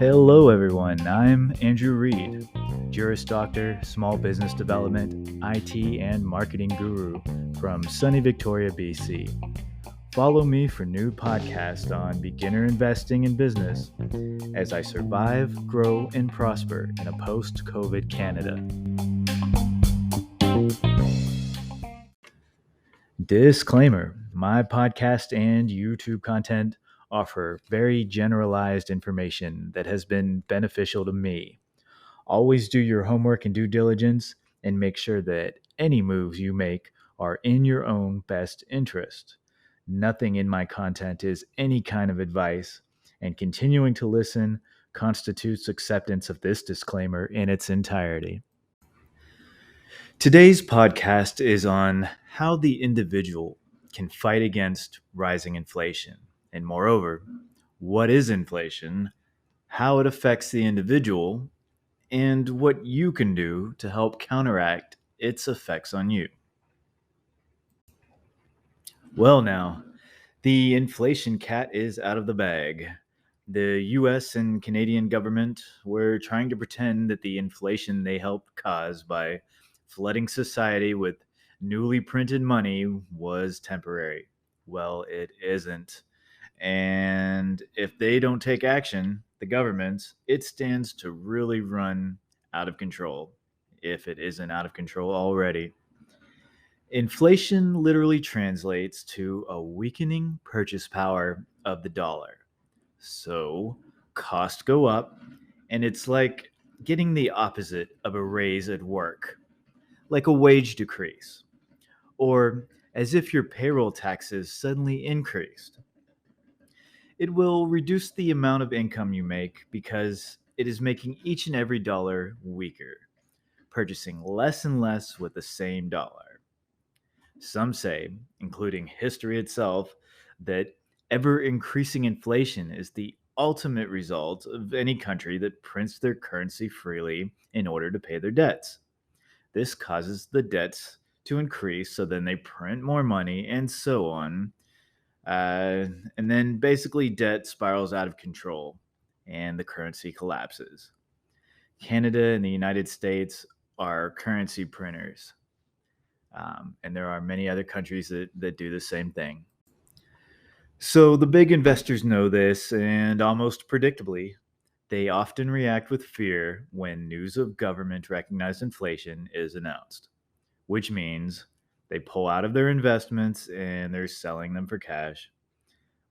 Hello, everyone. I'm Andrew Reed, Juris Doctor, Small Business Development, IT, and Marketing Guru from sunny Victoria, BC. Follow me for new podcasts on beginner investing in business as I survive, grow, and prosper in a post-COVID Canada. Disclaimer: my podcast and YouTube content offer very generalized information that has been beneficial to me. Always do your homework and due diligence and make sure that any moves you make are in your own best interest. Nothing in my content is any kind of advice, and continuing to listen constitutes acceptance of this disclaimer in its entirety. Today's podcast is on how the individual can fight against rising inflation, and moreover, what is inflation, how it affects the individual, and what you can do to help counteract its effects on you. Well, now, the inflation cat is out of the bag. The US and Canadian government were trying to pretend that the inflation they helped cause by flooding society with newly printed money was temporary. Well, it isn't. And if they don't take action, the government, it stands to really run out of control, if it isn't out of control already. Inflation literally translates to a weakening purchase power of the dollar. So costs go up, and it's like getting the opposite of a raise at work, like a wage decrease, or as if your payroll taxes suddenly increased. It will reduce the amount of income you make because it is making each and every dollar weaker, purchasing less and less with the same dollar. Some say, including history itself, that ever increasing inflation is the ultimate result of any country that prints their currency freely in order to pay their debts. This causes the debts to increase, so then they print more money and so on. And then basically debt spirals out of control and the currency collapses. Canada and the United States are currency printers. And there are many other countries that do the same thing. So the big investors know this, and almost predictably, they often react with fear when news of government recognized inflation is announced, which means they pull out of their investments and they're selling them for cash.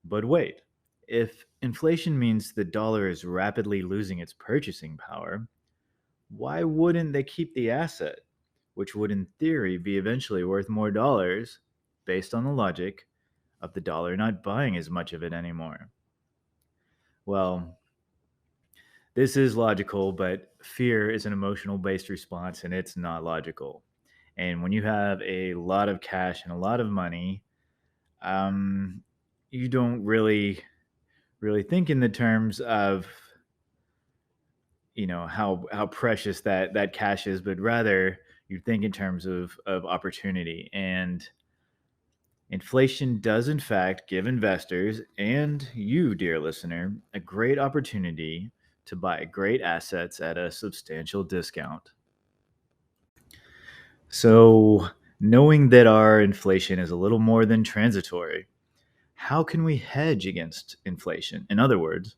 But wait, if inflation means the dollar is rapidly losing its purchasing power, why wouldn't they keep the asset, which would in theory be eventually worth more dollars based on the logic of the dollar not buying as much of it anymore? Well, this is logical, but fear is an emotional based response and it's not logical. And when you have a lot of cash and a lot of money, um, you don't really think in the terms of how precious that cash is, but rather you think in terms of opportunity. And inflation does in fact give investors and you, dear listener, a great opportunity to buy great assets at a substantial discount. So, knowing that our inflation is a little more than transitory, how can we hedge against inflation? In other words,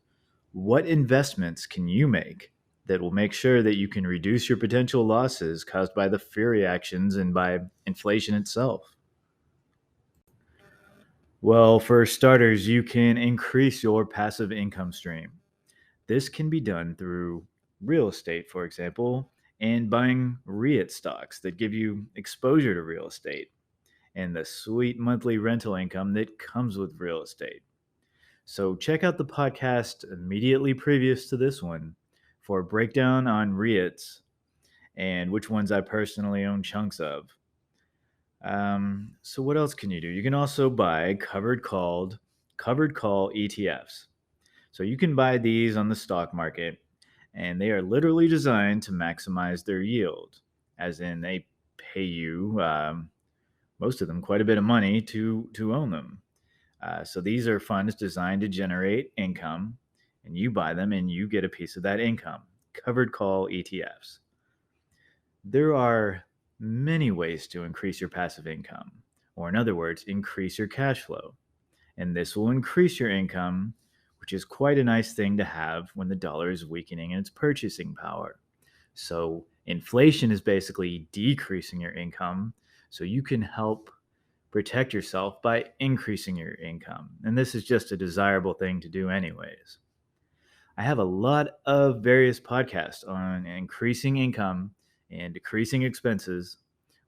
what investments can you make that will make sure that you can reduce your potential losses caused by the fear reactions and by inflation itself? Well, for starters, you can increase your passive income stream. This can be done through real estate, for example, and buying REIT stocks that give you exposure to real estate and the sweet monthly rental income that comes with real estate. So check out the podcast immediately previous to this one for a breakdown on REITs and which ones I personally own chunks of. So what else can you do? You can also buy covered call ETFs. So you can buy these on the stock market, and they are literally designed to maximize their yield, as in they pay you most of them quite a bit of money to own them. So these are funds designed to generate income and you buy them and you get a piece of that income. Covered call ETFs. There are many ways to increase your passive income, or in other words, increase your cash flow. And this will increase your income, which is quite a nice thing to have when the dollar is weakening in its purchasing power. So, inflation is basically decreasing your income, so you can help protect yourself by increasing your income. And this is just a desirable thing to do, anyways. I have a lot of various podcasts on increasing income and decreasing expenses,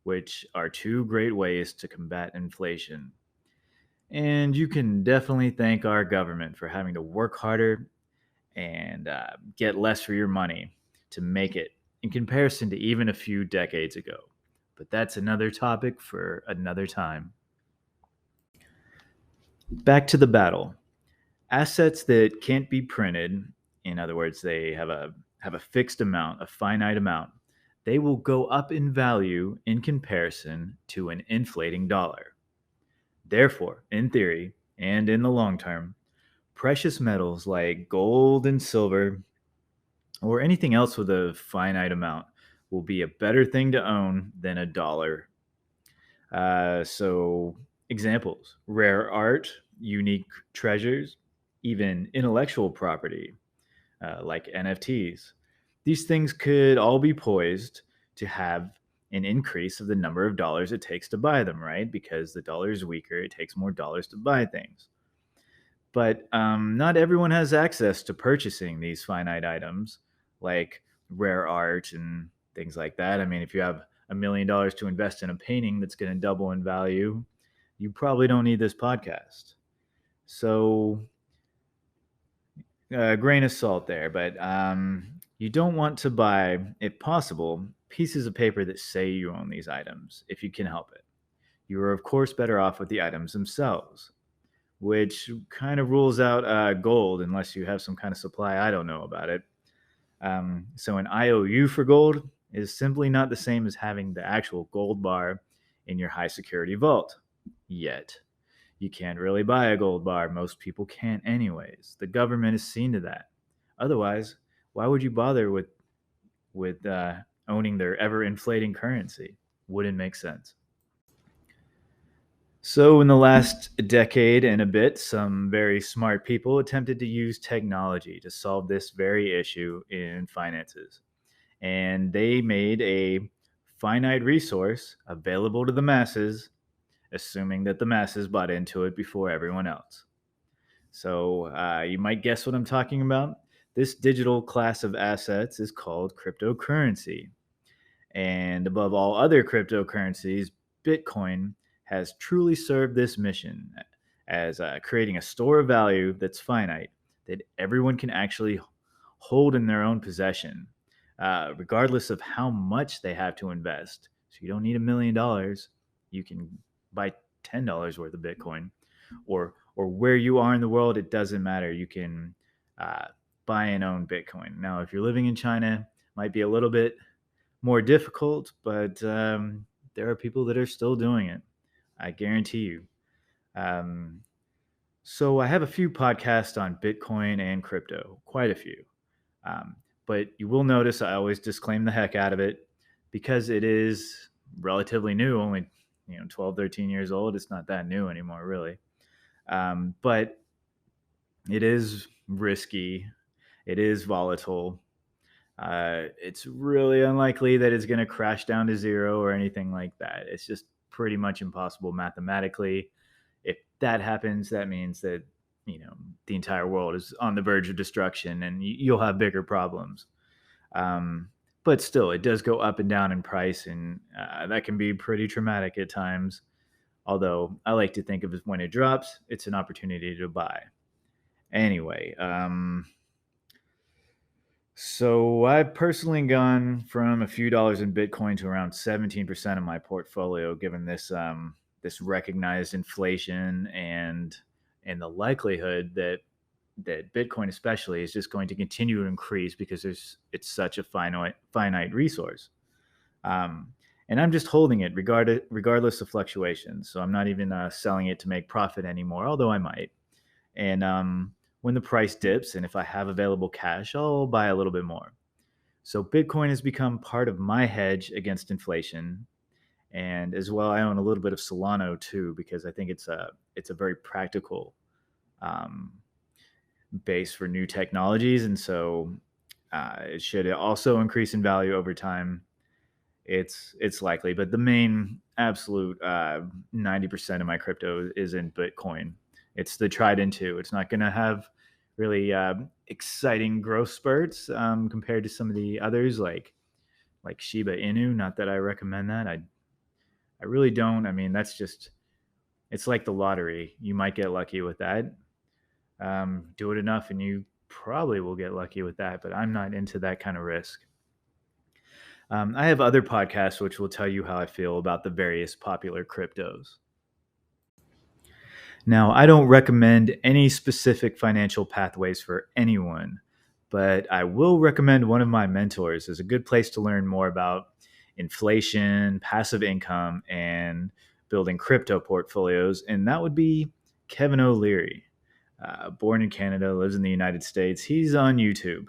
which are two great ways to combat inflation. And you can definitely thank our government for having to work harder and get less for your money to make it in comparison to even a few decades ago. But that's another topic for another time. Back to the battle. Assets that can't be printed, in other words, they have a fixed amount, a finite amount, they will go up in value in comparison to an inflating dollar. Therefore, in theory and in the long term, precious metals like gold and silver or anything else with a finite amount will be a better thing to own than a dollar. So, examples: rare art, unique treasures, even intellectual property like NFTs. These things could all be poised to have an increase of the number of dollars it takes to buy them, right? Because the dollar is weaker, it takes more dollars to buy things. But not everyone has access to purchasing these finite items like rare art and things like that. I mean, if you have $1 million to invest in a painting that's going to double in value, you probably don't need this podcast. So, a grain of salt there, but you don't want to buy, if possible, pieces of paper that say you own these items if you can help it. You are, of course, better off with the items themselves, which kind of rules out gold unless you have some kind of supply I don't know about it. So an IOU for gold is simply not the same as having the actual gold bar in your high security vault. Yet. You can't really buy a gold bar. Most people can't, anyways. The government has seen to that. Otherwise, why would you bother with owning their ever inflating currency? Wouldn't make sense. So, in the last decade and a bit, some very smart people attempted to use technology to solve this very issue in finances. And they made a finite resource available to the masses, assuming that the masses bought into it before everyone else. So, you might guess what I'm talking about. This digital class of assets is called cryptocurrency. And above all other cryptocurrencies, Bitcoin has truly served this mission as creating a store of value that's finite, that everyone can actually hold in their own possession, regardless of how much they have to invest. So you don't need $1 million. You can buy $10 worth of Bitcoin, or where you are in the world, it doesn't matter. You can buy and own Bitcoin. Now, if you're living in China, it might be a little bit more difficult, but there are people that are still doing it. I guarantee you. Um, so I have a few podcasts on Bitcoin and crypto, quite a few. Um, but you will notice I always disclaim the heck out of it because it is relatively new, only 12, 13 years old. It's not that new anymore, really. But it is risky. It is volatile. It's really unlikely that it's going to crash down to zero or anything like that. It's just pretty much impossible mathematically. If that happens, that means that the entire world is on the verge of destruction, and you'll have bigger problems. Um, but still, it does go up and down in price, and that can be pretty traumatic at times. Although I like to think of it when it drops, it's an opportunity to buy. Anyway, so I've personally gone from a few dollars in Bitcoin to around 17% of my portfolio, given this recognized inflation and the likelihood that Bitcoin especially is just going to continue to increase because it's such a finite resource. Um, and I'm just holding it regardless of fluctuations. So I'm not even selling it to make profit anymore, although I might. And when the price dips, and if I have available cash, I'll buy a little bit more. So Bitcoin has become part of my hedge against inflation. And as well, I own a little bit of Solano too, because I think it's a very practical um, base for new technologies, and so it should also increase in value over time. It's likely, but the main absolute 90% of my crypto is in Bitcoin. It's the tried and true. It's not going to have really exciting growth spurts compared to some of the others like Shiba Inu. Not that I recommend that. I really don't. I mean, it's like the lottery. You might get lucky with that. Do it enough, and you probably will get lucky with that. But I'm not into that kind of risk. I have other podcasts which will tell you how I feel about the various popular cryptos. Now, I don't recommend any specific financial pathways for anyone, but I will recommend one of my mentors as a good place to learn more about inflation, passive income, and building crypto portfolios, and that would be Kevin O'Leary. Born in Canada, lives in the United States. He's on YouTube,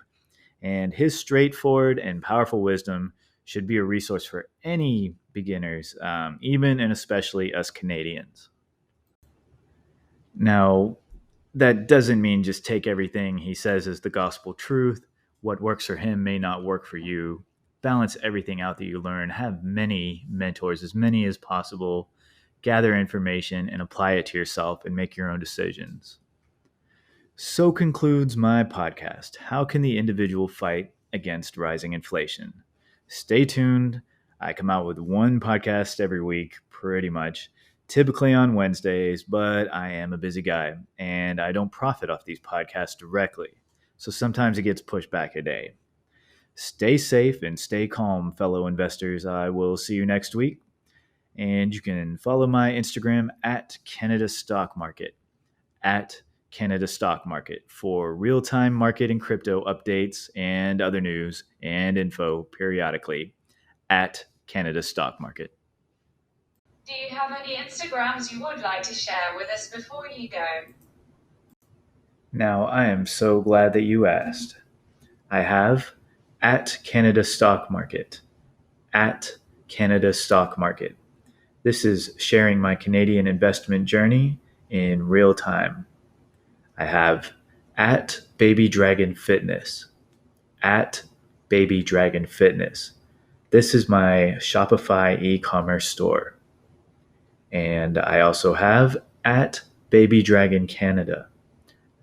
and his straightforward and powerful wisdom should be a resource for any beginners, even and especially us Canadians. Now, that doesn't mean just take everything he says as the gospel truth. What works for him may not work for you. Balance everything out that you learn. Have many mentors, as many as possible. Gather information and apply it to yourself and make your own decisions. So concludes my podcast. How can the individual fight against rising inflation? Stay tuned. I come out with one podcast every week, pretty much, typically on Wednesdays, but I am a busy guy and I don't profit off these podcasts directly. So sometimes it gets pushed back a day. Stay safe and stay calm, fellow investors. I will see you next week. And you can follow my Instagram at Canada Stock Market, at Canada Stock Market, for real-time market and crypto updates and other news and info periodically at Canada Stock Market. Do you have any Instagrams you would like to share with us before you go? Now, I am so glad that you asked. I have at Canada Stock Market, at Canada Stock Market. This is sharing my Canadian investment journey in real time. I have at Baby Dragon Fitness, at Baby Dragon Fitness. This is my Shopify e-commerce store. And I also have at Baby Dragon Canada,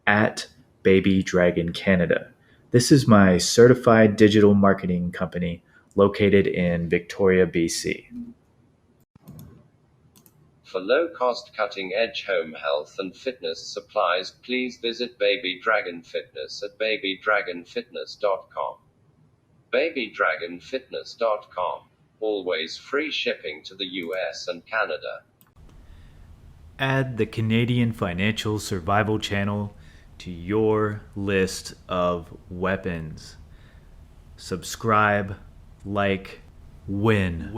at Baby Dragon Canada. This is my certified digital marketing company located in Victoria, BC. For low-cost cutting-edge home health and fitness supplies, please visit Baby Dragon Fitness at babydragonfitness.com. babydragonfitness.com. Always free shipping to the US and Canada. Add the Canadian Financial Survival Channel to your list of weapons. Subscribe, like, win.